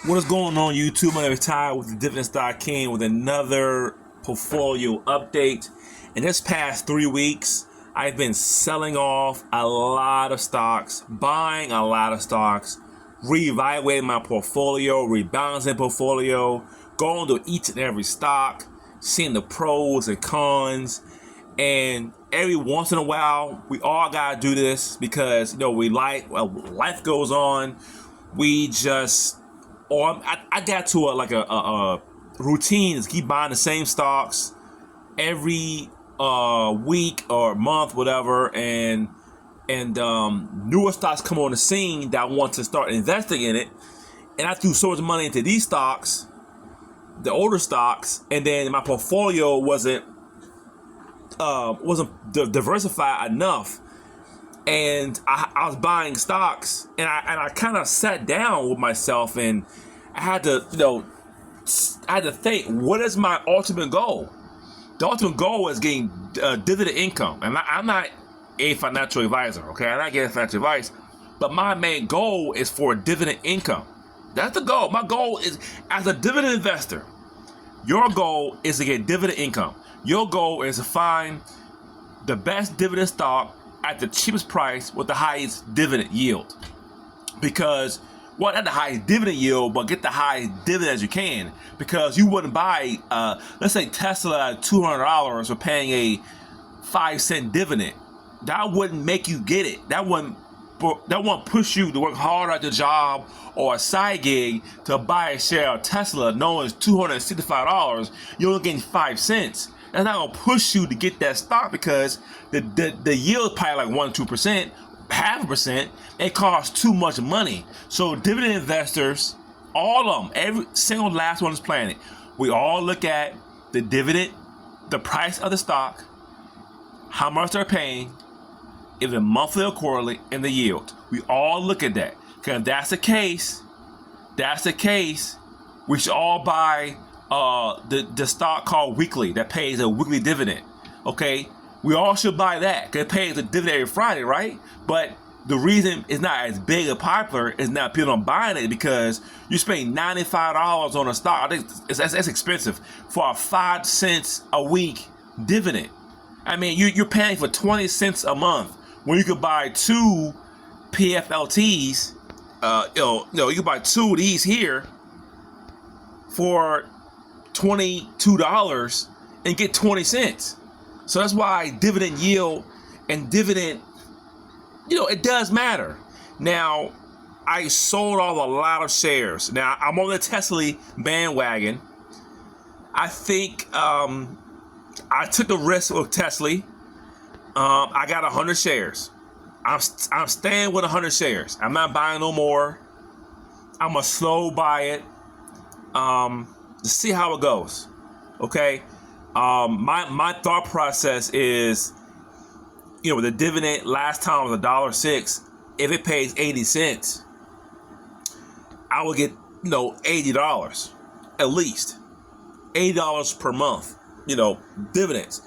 What is going on, YouTube? My name is Ty with the Dividend Stock King with another portfolio update. In this past 3 weeks, I've been selling off a lot of stocks, buying a lot of stocks, reevaluating my portfolio, rebalancing portfolio, going to each and every stock, seeing the pros and cons. And every once in a while, we all gotta do this because life goes on. We just or I got to a routine is keep buying the same stocks every week or month, whatever, and newer stocks come on the scene that I want to start investing in it, and I threw so much money into these stocks, the older stocks, and then my portfolio wasn't diversified enough. And I was buying stocks, and I kind of sat down with myself, and I had to think, what is my ultimate goal? The ultimate goal is getting dividend income, and I'm not a financial advisor. Okay, I'm not getting financial advice, but my main goal is for dividend income. That's the goal. My goal is, as a dividend investor, your goal is to get dividend income. Your goal is to find the best dividend stock at the cheapest price with the highest dividend yield. Because, well, not the highest dividend yield, but get the highest dividend as you can. Because you wouldn't buy, let's say Tesla at $200 for paying a 5-cent dividend. That wouldn't make you get it. That wouldn't push you to work harder at your job or a side gig to buy a share of Tesla knowing it's $265. You're only getting 5 cents. That's not gonna push you to get that stock because the yield is probably like 1-2%, 0.5%. It costs too much money. So dividend investors, all of them, every single last one on this planet, we all look at the dividend, the price of the stock, how much they're paying, either monthly or quarterly, and the yield. We all look at that. Because if that's the case, we should all buy the stock called weekly that pays a weekly dividend. Okay, we all should buy that because it pays a dividend every Friday, right? But the reason it's not as big or popular is not people don't buying it because you spend $95 on a stock. I think that's expensive for a 5 cents a week dividend. I mean, you're paying for 20 cents a month when you could buy 2 PFLTs. You could buy 2 of these here for $22 and get 20 cents. So that's why dividend yield and dividend, it does matter. Now, I sold off a lot of shares. Now, I'm on the Tesla bandwagon. I think I took the risk with Tesla. I got 100 shares. I'm staying with 100 shares. I'm not buying no more. I'm going to slow buy it. To see how it goes. Okay. My thought process is, the dividend last time was $1.06. If it pays 80 cents, I will get, $80 at least. $80 per month, dividends.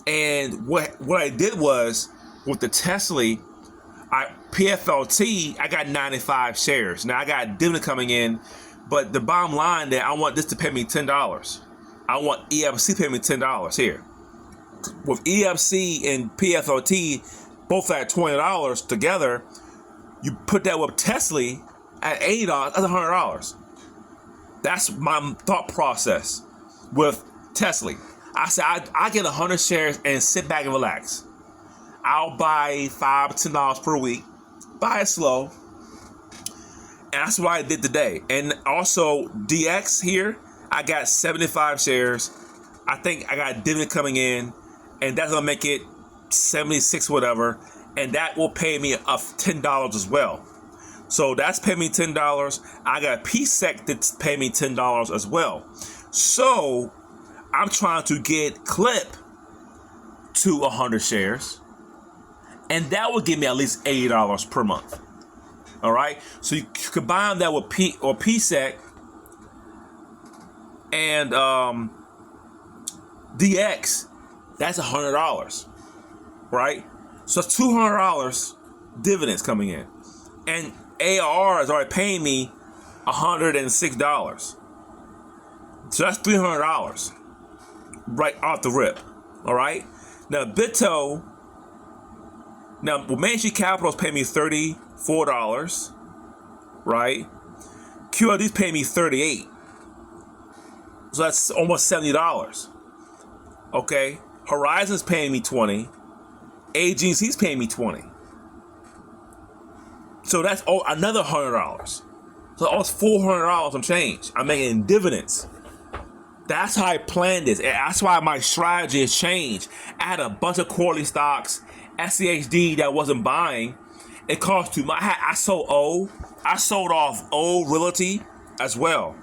And what I did was with the Tesla, PFLT, I got 95 shares. Now I got dividend coming in. But the bottom line that I want this to pay me $10. I want EFC to pay me $10 here. With EFC and PFLT both at $20 together, you put that with Tesla at $80, that's $100. That's my thought process with Tesla. I said I get 100 shares and sit back and relax. I'll buy $5-10 per week. Buy it slow. And that's what I did today. And also DX here, I got 75 shares. I think I got dividend coming in, and that's gonna make it 76 whatever, and that will pay me $10 as well. So that's paying me $10. I got PSEC that's pay me $10 as well. So I'm trying to get Clip to 100 shares, and that will give me at least $80 per month. All right, so you combine that with PSEC and DX, that's $100, right? So it's $200 dividends coming in, and AR is already paying me $106. So that's $300 right off the rip. All right. Now BitTo. Now Main Street Capital's paying me $34. Right. QLD's paying me $38. So that's almost $70. Okay. Horizon's paying me $20. AGC's paying me $20. So that's another $100. So almost $400 some change I'm making in dividends. That's how I planned this. And that's why my strategy has changed. I had a bunch of quarterly stocks, SCHD that wasn't buying. It cost too much. I sold O. I sold off O Realty as well.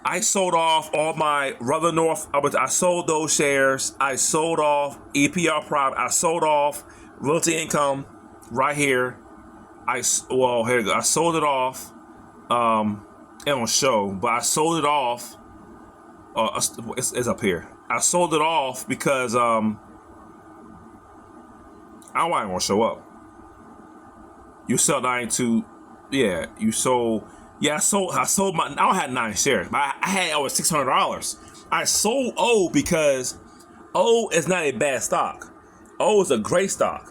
I sold off all my Ruther North. I sold those shares. I sold off EPR Private. I sold off Realty Income right here. Here you go. I sold it off. It don't show, but I sold it off. It's up here. I sold it off because I don't know why it won't show up. You sold 92. Yeah, you sold. Yeah, I sold my. I don't had 9 shares, but I had over $600. I sold O because O is not a bad stock. O is a great stock.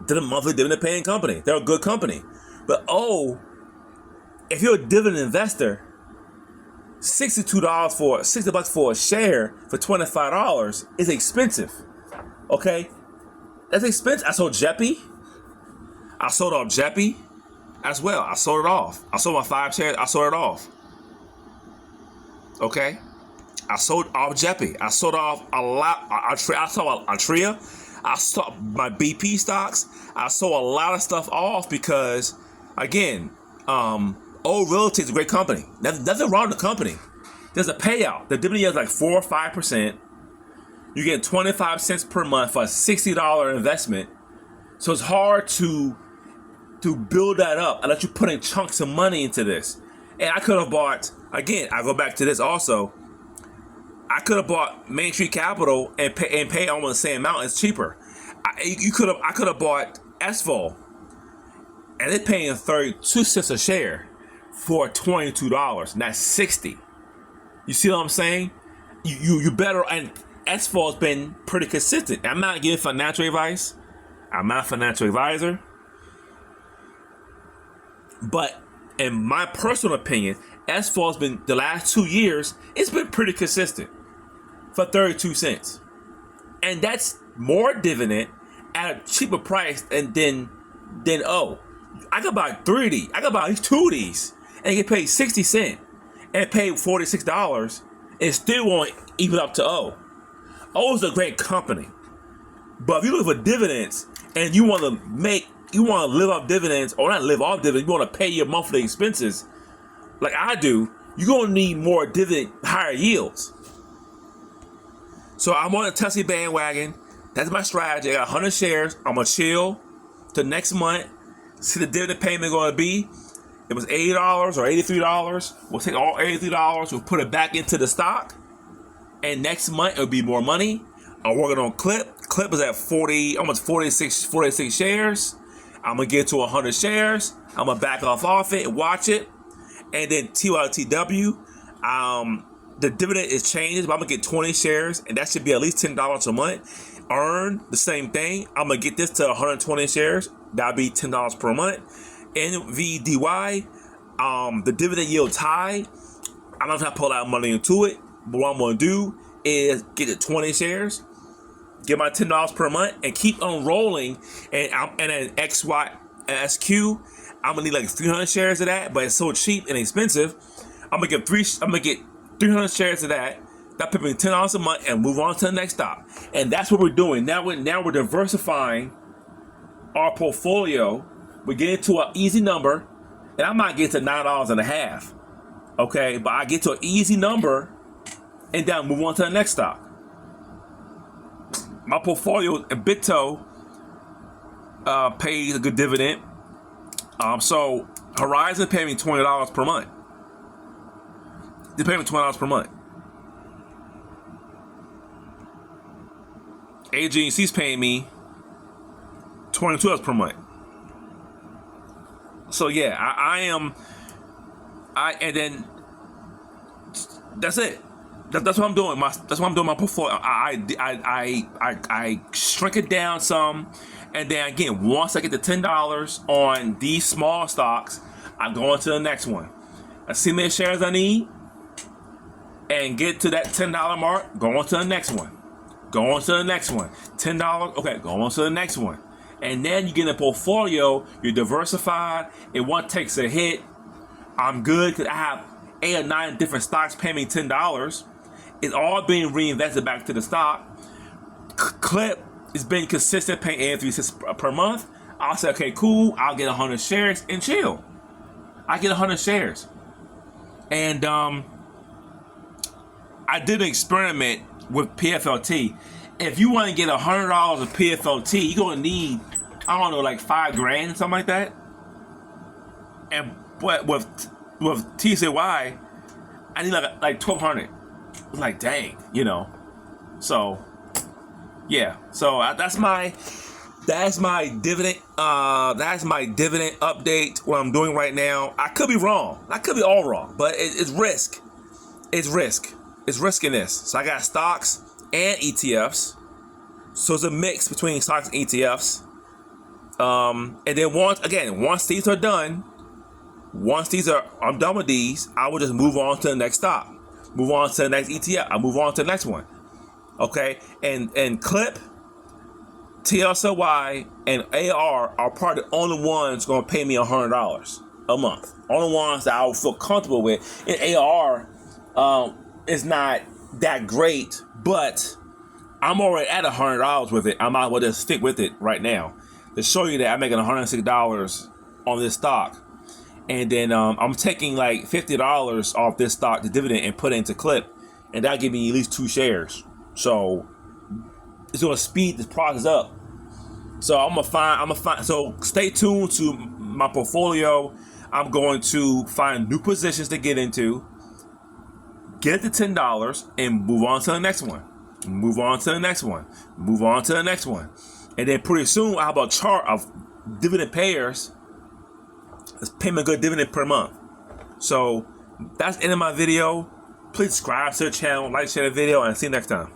They're a monthly dividend paying company. They're a good company. But O, if you're a dividend investor, $60 for a share for $25 is expensive. Okay? That's expensive. I sold JEPI. I sold off JEPI as well. I sold it off. I sold my 5 shares. I sold it off. Okay? I sold off JEPI. I sold off a lot. I sold Altria. I sold my BP stocks. I sold a lot of stuff off because, again, O Realty is a great company. Nothing wrong with the company. There's a payout. The dividend yield is like 4 or 5%. You get 25 cents per month for a $60 investment. So it's hard to build that up unless you put in chunks of money into this. And I could have bought, again, I go back to this also. I could have bought Main Street Capital and pay almost the same amount. It's cheaper. I could have bought SVOL, and they're paying 32 cents a share for $22, and that's $60. You see what I'm saying? You better, and SVOL has been pretty consistent. I'm not giving financial advice. I'm not a financial advisor. But in my personal opinion, SVOL has been, the last 2 years, it's been pretty consistent for 32 cents. And that's more dividend at a cheaper price than O. I could buy 3 of these. I could buy at least 2 of these and get paid 60 cents and pay $46 and still won't even up to O. O is a great company. But if you look for dividends and you want to live off dividends, or not live off dividends, you want to pay your monthly expenses like I do, you're going to need more dividend, higher yields. So I'm on a Tesla bandwagon. That's my strategy. I got 100 shares. I'm going to chill till next month. See the dividend payment going to be. It was $80 or $83. We'll take all $83. We'll put it back into the stock. And next month, it'll be more money. I'm working on Clip. Clip is at 40, almost 46 shares. I'm going to get to 100 shares. I'm going to back off it, watch it. And then TYTW, the dividend is changed, but I'm going to get 20 shares, and that should be at least $10 a month. Earn the same thing. I'm going to get this to 120 shares. That'll be $10 per month. NVDY, the dividend yield's high. I'm not going to pull out money into it, but what I'm going to do is get it 20 shares, get my $10 per month, and keep on rolling. And then XYSQ, I'm gonna need like 300 shares of that, but it's so cheap and expensive. I'm gonna get 300 shares of that. That put me $10 a month and move on to the next stop. And that's what we're doing. Now we're diversifying our portfolio. We're getting to an easy number, and I might get to $9.50. Okay, but I get to an easy number and then move on to the next stock. My portfolio in BitTo pays a good dividend. So Horizon paid me $20 per month. They pay me $20 per month. AGC's paying me $22 per month. So yeah, I am And then that's it. That's what I'm doing. That's what I'm doing. My portfolio. I shrink it down some, and then again, once I get to $10 on these small stocks, I go on to the next one. I see how many shares I need, and get to that $10 mark. Go on to the next one. Go on to the next one. $10. Okay, go on to the next one. And then you get a portfolio. You're diversified. If one takes a hit, I'm good because I have 8 or 9 different stocks paying me $10. It's all being reinvested back to the stock. Clip is being consistent, paying $83 per month. I'll say, okay, cool. I'll get 100 shares and chill. I get 100 shares. And I did an experiment with PFLT. If you want to get $100 of PFLT, you're going to need, I don't know, like $5,000, something like that. But with TCY, I need like $1,200. It's like, dang, you know. So, yeah. So that's my dividend. That's my dividend update. What I'm doing right now. I could be wrong. I could be all wrong. But it's risk. It's risk. It's risk in this. So I got stocks and ETFs. So it's a mix between stocks and ETFs. And then once these are done, I'm done with these, I will just move on to the next stock. Move on to the next ETF. I'll move on to the next one. Okay? And Clip, TSLY, and AR are probably the only ones going to pay me $100 a month. Only ones that I will feel comfortable with. And AR is not that great, but I'm already at $100 with it. I might as well just stick with it right now to show you that I'm making $106 on this stock. And then I'm taking like $50 off this stock, the dividend, and put it into Clip, and that'll give me at least 2 shares. So it's gonna speed this process up. So I'm gonna find. So stay tuned to my portfolio. I'm going to find new positions to get into, get it to $10, and move on to the next one. Move on to the next one. Move on to the next one, and then pretty soon I have a chart of dividend payers. Let's pay me a good dividend per month. So that's the end of my video. Please subscribe to the channel, like, share the video, and see you next time.